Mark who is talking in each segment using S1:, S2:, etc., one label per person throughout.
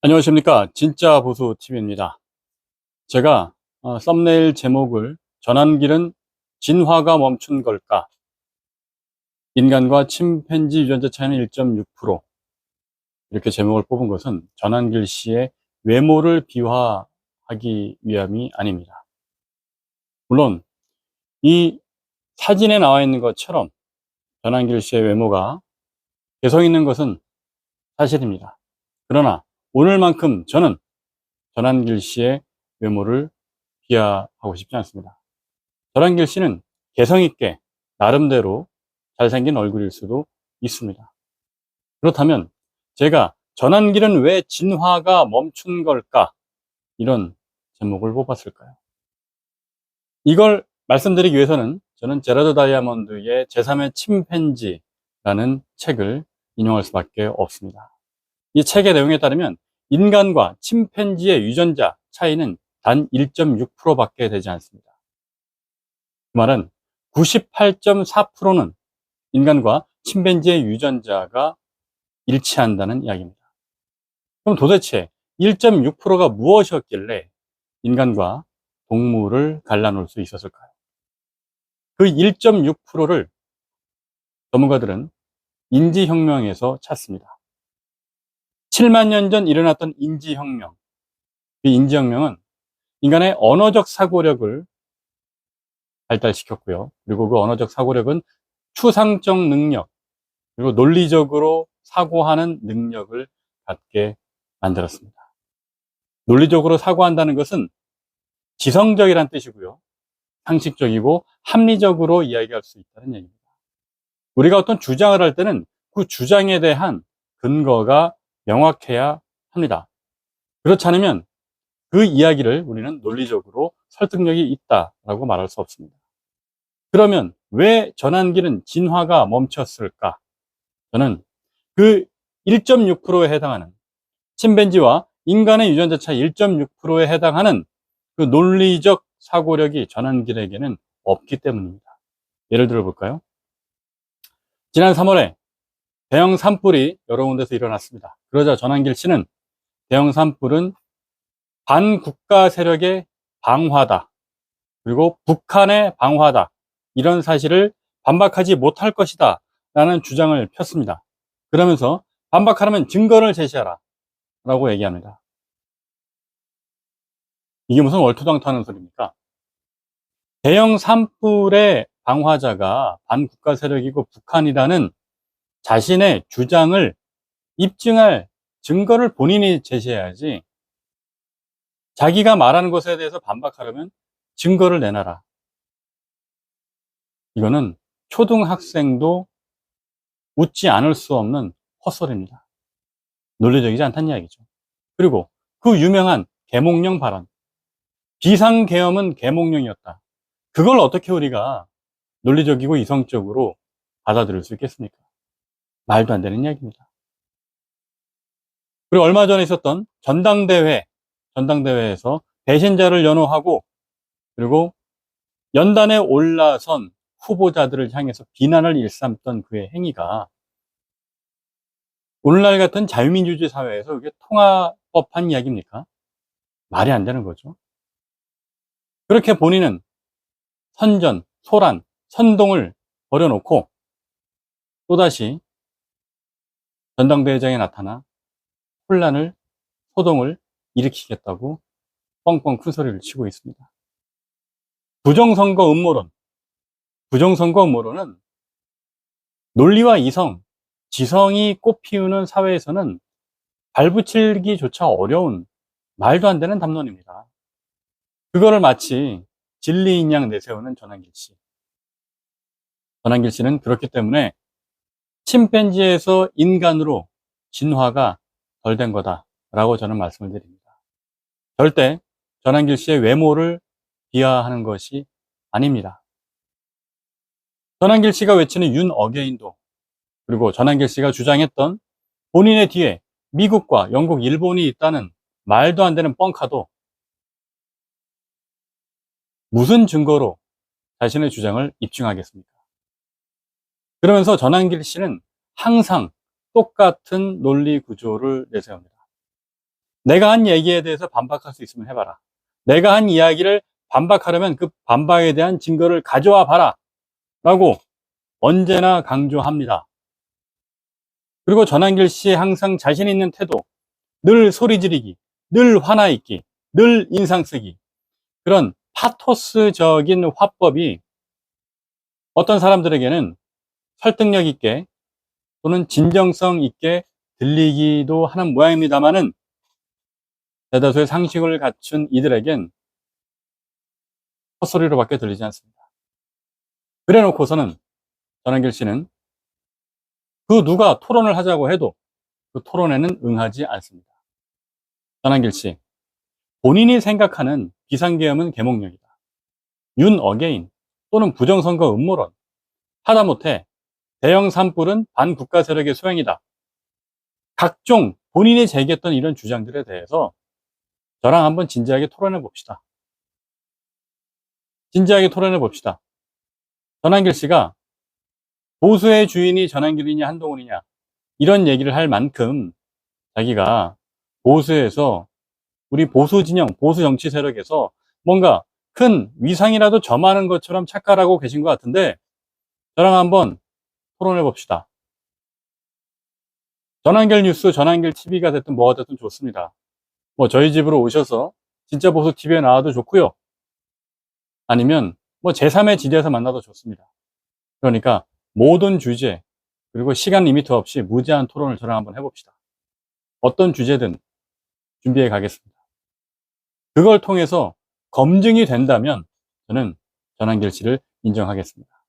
S1: 안녕하십니까. 진짜 보수 TV입니다. 제가 썸네일 제목을 전환길은 진화가 멈춘 걸까? 인간과 침팬지 유전자 차이는 1.6% 이렇게 제목을 뽑은 것은 전환길 씨의 외모를 비화하기 위함이 아닙니다. 물론 이 사진에 나와 있는 것처럼 전환길 씨의 외모가 개성 있는 것은 사실입니다. 그러나 오늘만큼 저는 전환길 씨의 외모를 비하하고 싶지 않습니다. 전환길 씨는 개성 있게 나름대로 잘생긴 얼굴일 수도 있습니다. 그렇다면 제가 전환길은 왜 진화가 멈춘 걸까? 이런 제목을 뽑았을까요? 이걸 말씀드리기 위해서는 저는 제라드 다이아몬드의 제3의 침팬지라는 책을 인용할 수밖에 없습니다. 이 책의 내용에 따르면 인간과 침팬지의 유전자 차이는 단 1.6%밖에 되지 않습니다. 그 말은 98.4%는 인간과 침팬지의 유전자가 일치한다는 이야기입니다. 그럼 도대체 1.6%가 무엇이었길래 인간과 동물을 갈라놓을 수 있었을까요? 그 1.6%를 전문가들은 인지혁명에서 찾습니다. 7만 년 전 일어났던 인지혁명. 그 인지혁명은 인간의 언어적 사고력을 발달시켰고요. 그리고 그 언어적 사고력은 추상적 능력, 그리고 논리적으로 사고하는 능력을 갖게 만들었습니다. 논리적으로 사고한다는 것은 지성적이란 뜻이고요. 상식적이고 합리적으로 이야기할 수 있다는 얘기입니다. 우리가 어떤 주장을 할 때는 그 주장에 대한 근거가 명확해야 합니다. 그렇지 않으면 그 이야기를 우리는 논리적으로 설득력이 있다라고 말할 수 없습니다. 그러면 왜 전환기는 진화가 멈췄을까? 저는 그 1.6%에 해당하는 침팬지와 인간의 유전자 차이 1.6%에 해당하는 그 논리적 사고력이 전환길에게는 없기 때문입니다. 예를 들어 볼까요? 지난 3월에 대형 산불이 여러 군데서 일어났습니다. 그러자 전환길 씨는 대형 산불은 반국가 세력의 방화다. 그리고 북한의 방화다. 이런 사실을 반박하지 못할 것이다. 라는 주장을 폈습니다. 그러면서 반박하려면 증거를 제시하라. 라고 얘기합니다. 이게 무슨 얼토당토하는 소리입니까? 대형 산불의 방화자가 반국가 세력이고 북한이라는 자신의 주장을 입증할 증거를 본인이 제시해야지, 자기가 말하는 것에 대해서 반박하려면 증거를 내놔라. 이거는 초등학생도 웃지 않을 수 없는 헛소리입니다. 논리적이지 않다는 이야기죠. 그리고 그 유명한 계몽령 발언, 비상계엄은 계몽령이었다. 그걸 어떻게 우리가 논리적이고 이성적으로 받아들일 수 있겠습니까? 말도 안 되는 이야기입니다. 그리고 얼마 전에 있었던 전당대회에서 배신자를 연호하고, 그리고 연단에 올라선 후보자들을 향해서 비난을 일삼던 그의 행위가 오늘날 같은 자유민주주의 사회에서 그게 통합법한 이야기입니까? 말이 안 되는 거죠. 그렇게 본인은 선전, 소란, 선동을 벌여놓고 또다시 전당대회장에 나타나 혼란을, 소동을 일으키겠다고 뻥뻥 큰 소리를 치고 있습니다. 부정선거 음모론은 논리와 이성, 지성이 꽃피우는 사회에서는 발붙이기조차 어려운 말도 안 되는 담론입니다. 그거를 마치 진리인 양 내세우는 전환길 씨. 전환길 씨는 그렇기 때문에 침팬지에서 인간으로 진화가 덜 된 거다라고 저는 말씀을 드립니다. 절대 전환길 씨의 외모를 비하하는 것이 아닙니다. 전환길 씨가 외치는 윤 어게인도, 그리고 전환길 씨가 주장했던 본인의 뒤에 미국과 영국, 일본이 있다는 말도 안 되는 뻥카도 무슨 증거로 자신의 주장을 입증하겠습니까? 그러면서 전환길 씨는 항상 똑같은 논리 구조를 내세웁니다. 내가 한 얘기에 대해서 반박할 수 있으면 해봐라. 내가 한 이야기를 반박하려면 그 반박에 대한 증거를 가져와 봐라. 라고 언제나 강조합니다. 그리고 전한길 씨의 항상 자신 있는 태도, 늘 소리 지르기, 늘 화나 있기, 늘 인상 쓰기, 그런 파토스적인 화법이 어떤 사람들에게는 설득력 있게 또는 진정성 있게 들리기도 하는 모양입니다만은 대다수의 상식을 갖춘 이들에겐 헛소리로밖에 들리지 않습니다. 그래 놓고서는 전한길 씨는 그 누가 토론을 하자고 해도 그 토론에는 응하지 않습니다. 전한길 씨, 본인이 생각하는 비상계엄은 계몽령이다. 윤 어게인 또는 부정선거 음모론, 하다못해 대형 산불은 반국가 세력의 소행이다. 각종 본인이 제기했던 이런 주장들에 대해서 저랑 한번 진지하게 토론해 봅시다. 진지하게 토론해 봅시다. 전한길 씨가 보수의 주인이 전한길이냐 한동훈이냐 이런 얘기를 할 만큼 자기가 보수에서 우리 보수 진영, 보수 정치 세력에서 뭔가 큰 위상이라도 점하는 것처럼 착각하고 계신 것 같은데 저랑 한번 토론해 봅시다. 전한길 뉴스, 전한길 TV가 됐든 뭐가 됐든 좋습니다. 뭐 저희 집으로 오셔서 진짜 보수 TV에 나와도 좋고요. 아니면 뭐 제3의 지대에서 만나도 좋습니다. 그러니까 모든 주제 그리고 시간 리미트 없이 무제한 토론을 저랑 한번 해봅시다. 어떤 주제든 준비해 가겠습니다. 그걸 통해서 검증이 된다면 저는 전한길 씨를 인정하겠습니다.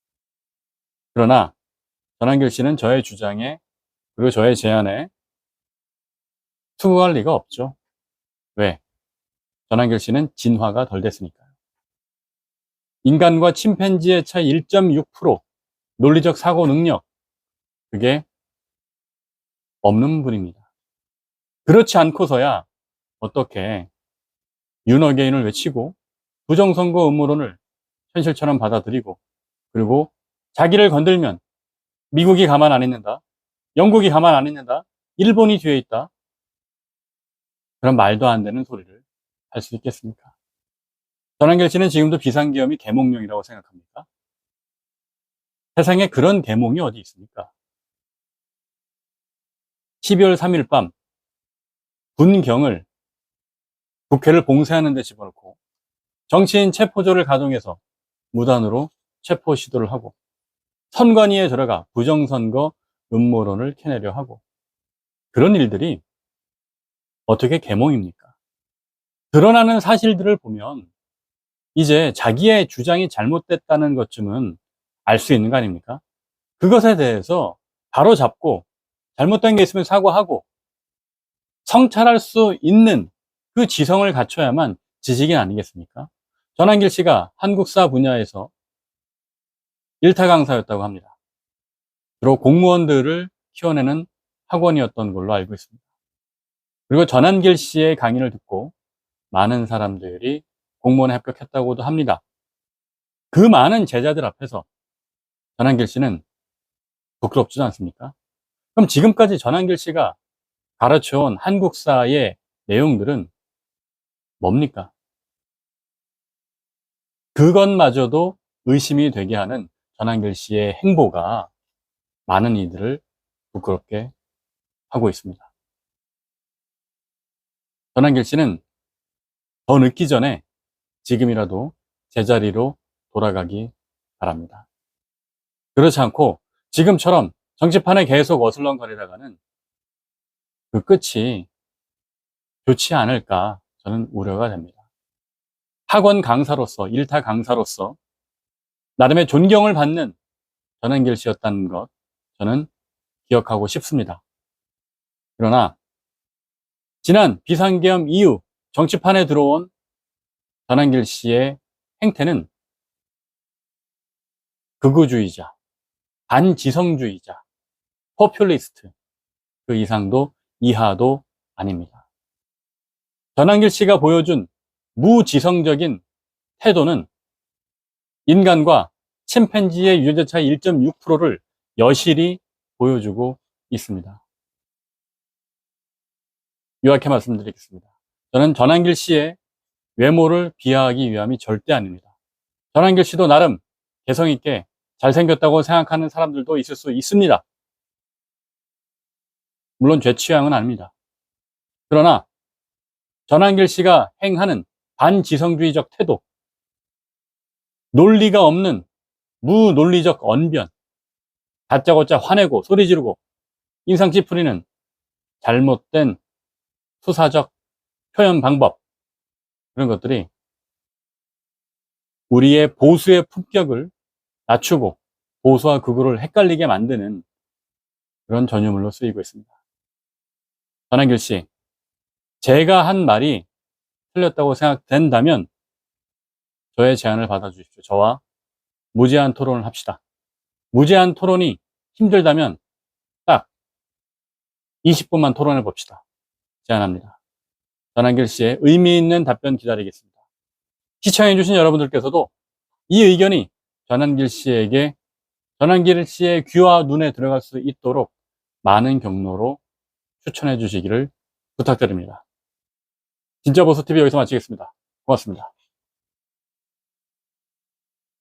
S1: 그러나 전한길 씨는 저의 주장에 그리고 저의 제안에 투구할 리가 없죠. 왜? 전한길 씨는 진화가 덜 됐으니까요. 인간과 침팬지의 차이 1.6%, 논리적 사고 능력, 그게 없는 분입니다. 그렇지 않고서야 어떻게 윤어게인을 외치고 부정선거 음모론을 현실처럼 받아들이고 그리고 자기를 건들면 미국이 가만 안 있는다, 영국이 가만 안 있는다, 일본이 뒤에 있다, 그런 말도 안 되는 소리를 할 수 있겠습니까? 전한길 씨는 지금도 비상계엄이 계몽령이라고 생각합니까? 세상에 그런 계몽이 어디 있습니까? 12월 3일 밤 군경을 국회를 봉쇄하는 데 집어넣고 정치인 체포조를 가동해서 무단으로 체포 시도를 하고 선관위에 들어가 부정선거 음모론을 캐내려 하고 그런 일들이 어떻게 계몽입니까? 드러나는 사실들을 보면 이제 자기의 주장이 잘못됐다는 것쯤은 알 수 있는 거 아닙니까? 그것에 대해서 바로 잡고 잘못된 게 있으면 사과하고 성찰할 수 있는 그 지성을 갖춰야만 지식인 아니겠습니까? 전한길 씨가 한국사 분야에서 일타 강사였다고 합니다. 주로 공무원들을 키워내는 학원이었던 걸로 알고 있습니다. 그리고 전한길 씨의 강의를 듣고 많은 사람들이 공무원에 합격했다고도 합니다. 그 많은 제자들 앞에서 전한길 씨는 부끄럽지도 않습니까? 그럼 지금까지 전한길 씨가 가르쳐온 한국사의 내용들은 뭡니까? 그것마저도 의심이 되게 하는 전한길 씨의 행보가 많은 이들을 부끄럽게 하고 있습니다. 전한길 씨는 더 늦기 전에 지금이라도 제자리로 돌아가기 바랍니다. 그렇지 않고 지금처럼 정치판에 계속 어슬렁거리다가는 그 끝이 좋지 않을까 저는 우려가 됩니다. 학원 강사로서, 일타 강사로서 나름의 존경을 받는 전한길 씨였다는 것 저는 기억하고 싶습니다. 그러나 지난 비상계엄 이후 정치판에 들어온 전한길 씨의 행태는 극우주의자, 반지성주의자, 포퓰리스트, 그 이상도 이하도 아닙니다. 전한길 씨가 보여준 무지성적인 태도는 인간과 침팬지의 유전자 차이 1.6%를 여실히 보여주고 있습니다. 요약해 말씀드리겠습니다. 저는 전한길 씨의 외모를 비하하기 위함이 절대 아닙니다. 전한길 씨도 나름 개성 있게 잘생겼다고 생각하는 사람들도 있을 수 있습니다. 물론 제 취향은 아닙니다. 그러나 전한길 씨가 행하는 반지성주의적 태도, 논리가 없는 무논리적 언변, 다짜고짜 화내고 소리 지르고 인상 찌푸리는 잘못된 수사적 표현 방법, 그런 것들이 우리의 보수의 품격을 낮추고 보수와 극우를 헷갈리게 만드는 그런 전유물로 쓰이고 있습니다. 전한길 씨, 제가 한 말이 틀렸다고 생각된다면 저의 제안을 받아주십시오. 저와 무제한 토론을 합시다. 무제한 토론이 힘들다면 딱 20분만 토론해 봅시다. 제안합니다. 전한길 씨의 의미 있는 답변 기다리겠습니다. 시청해주신 여러분들께서도 이 의견이 전한길 씨의 귀와 눈에 들어갈 수 있도록 많은 경로로 추천해 주시기를 부탁드립니다. 진짜보수TV 여기서 마치겠습니다. 고맙습니다.